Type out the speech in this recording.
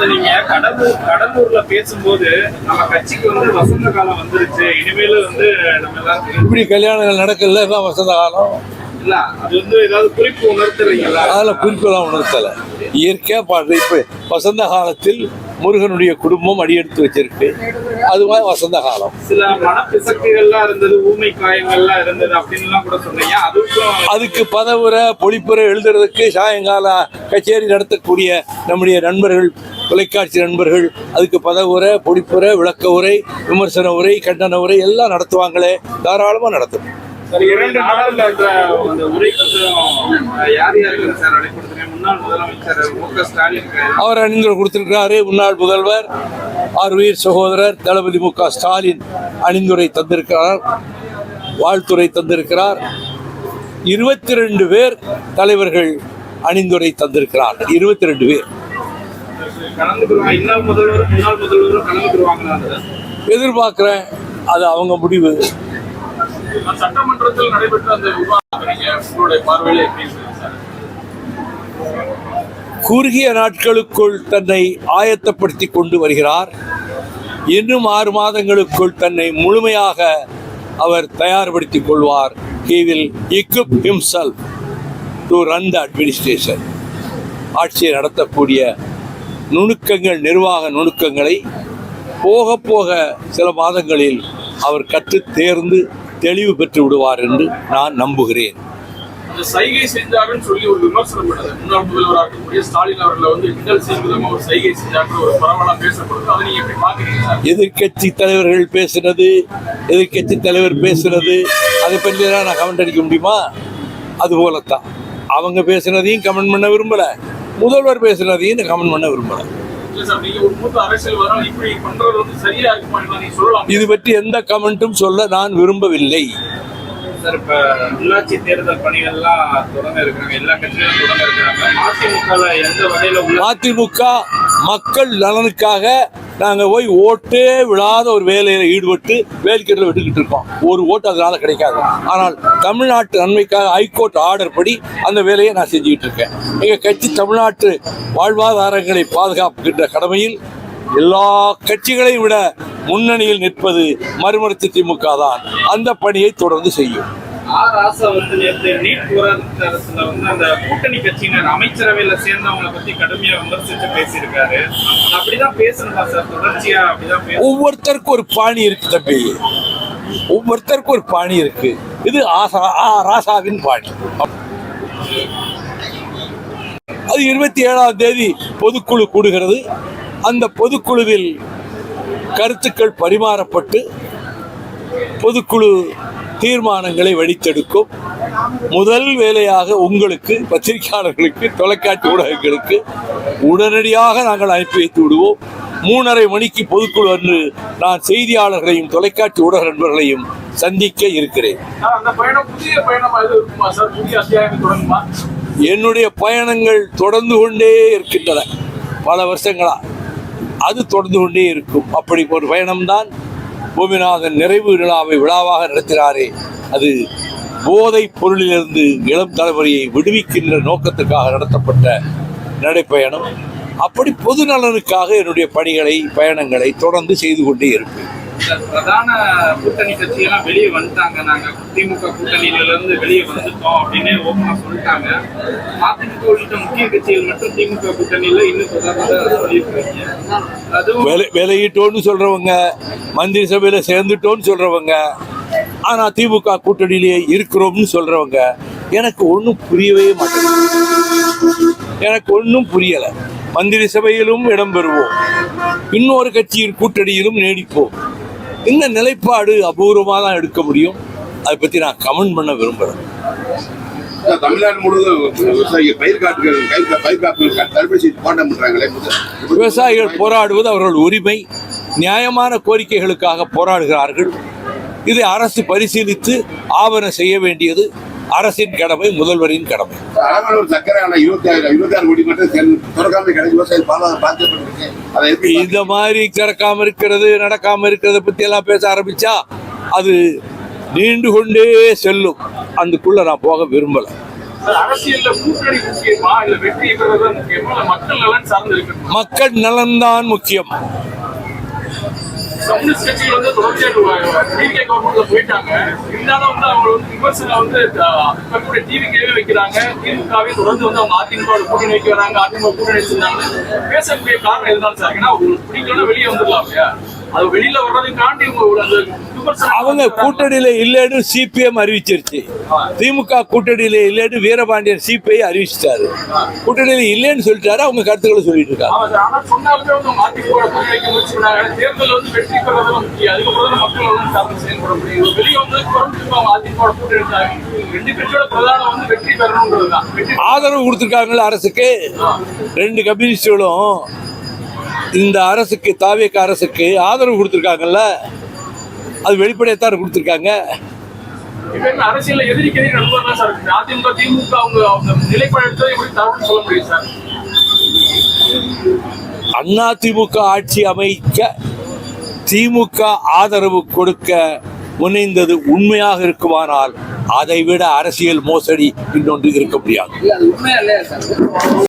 நீங்க கடலூர்ல பேசும்போது நம்ம கட்சிக்கு வசந்த காலம் வந்துருச்சு, இனிமேல நம்ம எல்லாரும் இப்படி கல்யாணங்கள் நடக்கல தான் வசந்த காலம் இல்ல. அது ஏதாவது குறிப்பு உணர்த்தலைங்களா? அதில் குறிப்பெல்லாம் உணர்த்தலை. இயற்கையா பாடு. இப்ப வசந்த காலத்தில் முருகனுடைய குடும்பம் அடியெடுத்து வச்சிருக்கு. அதுவா வசந்த காலம். சில மனப்பிசக்குகள்லாம் இருந்தது, ஊமை காயங்கள்லாம் இருந்தது அப்படின்னு கூட சொன்னீங்க. அதுக்கு பதவுரை பொழிப்புரை எழுதுறதுக்கு சாயங்கால கச்சேரி நடத்தக்கூடிய நம்முடைய நண்பர்கள், தொலைக்காட்சி நண்பர்கள், அதுக்கு பதவுரை பொழிப்புரை விளக்க உரை விமர்சன உரை கண்டன உரை எல்லாம் நடத்துவாங்களே, தாராளமா நடத்தும். 2 நாட்கள் அந்த உரைக்கு யார் யாருக்கு சார் அழைப்படுத்துறேன்? முன்னாள் முதலமைச்சர் மு.க. ஸ்டாலின் அவர் அணிந்துரை கொடுத்திருக்கிறாரு. முன்னாள் முதல்வர் ஆர்வீர் சகோதரர் தளபதி மு.க. ஸ்டாலின் அணிந்துரை தந்திருக்கிறார், வாழ்த்துறை தந்திருக்கிறார். 22 பேர் தலைவர்கள் அணிந்துரை தந்திருக்கிறார். 22 பேர் கலந்துக்குருவாங்க. இன்னும் முதல்வர் முன்னாள் முதல்வரும் கலந்துக்குருவாங்களா? எதிர்பார்க்கிறேன். அது அவங்க முடிவு. சட்டமன்றத்தில் நடைபெற்ற அந்த குறுகிய நாட்களுக்குள் தன்னை ஆயத்தப்படுத்தி கொண்டு வருகிறார். இன்னும் 6 மாதங்களுக்குள் தன்னை முழுமையாக அவர் தயார்படுத்திக் கொள்வார். He will equip himself to run the administration. ஆட்சியை நடத்தக்கூடிய நுணுக்கங்கள், நிர்வாக நுணுக்கங்களை போக போக சில மாதங்களில் அவர் கற்று தேர்ந்து தெளிவு பெற்று விடுவார் என்று நான் நம்புகிறேன். சைகை செஞ்சாருன்னு சொல்லி ஒரு விமர்சனம் பண்ணது முன்னாள் முதல்வராக இருக்கக்கூடிய ஸ்டாலின் அவர்களை கிண்டல் செய்யும் விதமாக ஒரு சைகை செஞ்சாரு ஒரு பரவலாக பேசப்படுது. அதை நீங்க எப்படி பாக்குறீங்க? எதிர்கட்சி தலைவர்கள் பேசுனது, எதிர்கட்சி தலைவர் பேசுனது, அதை பற்றி நான் கமெண்ட் அடிக்க முடியுமா? அது போலத்தான் அவங்க பேசுனதையும் கமெண்ட் பண்ண விரும்பல, முதல்வர் பேசுனதையும் கமெண்ட் பண்ண விரும்பல. இது பற்றி எந்த கமெண்ட்டும் சொல்ல நான் விரும்பவில்லை. சார், இப்ப உள்ளாட்சி தேர்தல் பணிகள்லாம் தொடங்க இருக்கிறாங்க, எல்லா கட்சிகளும் தொடங்க இருக்கிறாங்க. அதிமுக மக்கள் நலனுக்காக நாங்க போய் ஓட்டே விழாத ஒரு வேலையில ஈடுபட்டு வேலைக்கிட்ட விட்டுக்கிட்டு இருக்கோம். ஒரு ஓட்டு அதனால கிடைக்காது. ஆனால் தமிழ்நாட்டு நன்மைக்காக ஹைகோர்ட் ஆர்டர் படி அந்த வேலையை நான் செஞ்சுக்கிட்டு இருக்கேன். எங்க கட்சி தமிழ்நாட்டு வாழ்வாதாரங்களை பாதுகாப்புகின்ற கடமையில் எல்லா கட்சிகளையும் விட முன்னணியில் நிற்பது மறுமலர்ச்சி திமுக தான். அந்த பணியை தொடர்ந்து செய்யும். ராசா நேற்று நீட் போராட்டத்துல அந்த கூட்டணி கட்சியினர் அமைச்சரவையில சேர்ந்தவங்களை பத்தி கடுமையா விமர்சிச்சு பேசியிருக்காரு. அப்படிதான் பேசணுமா சார்? தொடர்ச்சியா அப்படிதான் ஒவ்வொருத்தருக்கும் ஒரு பாணி இருக்கு தம்பி, ஒவ்வொருத்தருக்கும் ஒரு பாணி இருக்கு. இது ராசாவின் பாணி. அது 27ஆம் தேதி பொதுக்குழு கூடுகிறது. அந்த பொதுக்குழுவில் கருத்துக்கள் பரிமாறப்பட்டு பொதுக்குழு தீர்மானங்களை வடித்தெடுக்கும். முதல் வேலையாக உங்களுக்கு, பத்திரிகையாளர்களுக்கு, தொலைக்காட்சி ஊடகங்களுக்கு உடனடியாக நாங்கள் அனுப்பி வைத்து விடுவோம். 3:30 மணிக்கு பொதுக்குழு அன்று நான் செய்தியாளர்களையும் தொலைக்காட்சி ஊடக நண்பர்களையும் சந்திக்க இருக்கிறேன். என்னுடைய பயணங்கள் தொடர்ந்து கொண்டே இருக்கின்றன. பல வருஷங்களா அது தொடர்ந்து கொண்டே இருக்கும். அப்படி ஒரு பயணம்தான் பூமிநாதன் நிறைவு விழாவாக நடத்தினாரே, அது போதைப் பொருளிலிருந்து இளம் தலைமுறையை விடுவிக்கின்ற நோக்கத்துக்காக நடத்தப்பட்ட நடைப்பயணம். அப்படி பொது நலனுக்காக என்னுடைய பயணங்களை தொடர்ந்து செய்து கொண்டே இருப்பேன். பிரதான கூட்டணி கட்சியெல்லாம் வெளியே வந்துட்டாங்க, நாங்க திமுக கூட்டணியில இருந்து வெளியே வந்துட்டோம் அப்படின்னு ஓப்பனா சொல்லிட்டாங்க. அதிமுக உள்ளிட்ட முக்கிய கட்சிகள் மட்டும் திமுக கூட்டணியில இன்னும் சொல்லியிருக்காங்க. அதுவும் விலகிட்டோன்னு சொல்றவங்க, மந்திரி சபையில சேர்ந்துட்டோன்னு சொல்றவங்க, ஆனா திமுக கூட்டணியிலேயே இருக்கிறோம்னு சொல்றவங்க, எனக்கு ஒன்றும் புரியவே மாட்டேங்குது. எனக்கு ஒன்றும் புரியலை. மந்திரி சபையிலும் இடம்பெறுவோம், இன்னொரு கட்சியின் கூட்டணியிலும் நீடிப்போம். இந்த நிலைப்பாடு அபூர்வமாக தான் எடுக்க முடியும். அதை பற்றி நான் கமெண்ட் பண்ண விரும்புகிறேன். தமிழ்நாடு முழுவதும் விவசாயிகள் போராடுவது அவர்கள் உரிமை. நியாயமான கோரிக்கைகளுக்காக போராடுகிறார்கள். இதை அரசு பரிசீலித்து ஆவணம் செய்ய வேண்டியது அரசின் கடமை, முதல்வரின் கடமை. இந்த மாதிரி திறக்காம இருக்கிறது, நடக்காம இருக்கிறத பத்தி எல்லாம் பேச ஆரம்பிச்சா அது நீண்டு கொண்டே செல்லும். அதுக்குள்ள நான் போக விரும்பல. அரசியல்ல கூட்டணி முக்கியமா இல்ல வெற்றி பெறுவது முக்கியமா இல்ல மக்கள் நலன் சார்ந்து இருக்கு? மக்கள் நலன்தான் முக்கியம். கம்யூனிஸ்ட் கட்சிகள் வந்து தொடர்ச்சியாக டிவிகே கவர்மெண்ட்ல போயிட்டாங்க. இருந்தாலும் வந்து அவங்க வந்து விமர்சனம் வந்து இப்ப டிவிகேவே வைக்கிறாங்க. திமுகவே தொடர்ந்து வந்து அவங்க அதிமுக கூட்டணி வைக்க வராங்க, அதிமுக கூட்டணி வச்சிருந்தாங்க. பேசக்கூடிய காரணம் எதுதான் சார்? ஏன்னா உங்களுக்கு பிடிக்கலன்னா வெளியே வந்துடலாம் இல்லையா? அது வெளியில வர்றதையும் அந்த விமர்சனம் அவங்க கூட்டணியில இல்லைன்னு சிபிஎம் அறிவிச்சிருச்சு. திமுக கூட்டணியில இல்லைன்னு வீரபாண்டியன் சிபிஐ அறிவிச்சிட்டாரு. கூட்டணியில இல்லைன்னு சொல்லிட்டாரு. அவங்க கருத்துக்களை சொல்லிட்டு இருக்காங்க. ஆனா சொன்னாலுமே வந்து அவங்க அதிமுக கூட்டணி வைக்க முடிச்சுக்கிறாங்க. தேர்தல் வந்து வெற்றி பெறதான் முக்கியம். அதுக்கப்புறம் மக்கள் வந்து சார்ந்து செயல்பட முடியும். வெளியே வந்து அவங்க அதிமுக கூட்டணி ரெண்டு கட்சியோட பிரதானம் வந்து வெற்றி பெறணும்ன்றதுதான். ஆதரவு கொடுத்திருக்காங்கல்ல அரசுக்கு. ரெண்டு கம்யூனிஸ்டுகளும் இந்த அரசுக்கு, தாவேக அரசுக்கு ஆதரவு கொடுத்திருக்காங்கல்ல. அது வெளிப்படையத்தான் கொடுத்திருக்காங்க. அரசியல் எதிர்க்கிறீ நண்பர்கள் சார். அதிமுக திமுக அவங்க நிலைப்பாடு எடுத்ததை எப்படி தவறு சொல்ல முடியும் சார்? அதிமுக ஆட்சி அமைக்க திமுக ஆதரவு கொடுக்க முனைந்தது உண்மையாக இருக்குமானால் அதை விட அரசியல் மோசடி இன்னொன்று இருக்க முடியாது.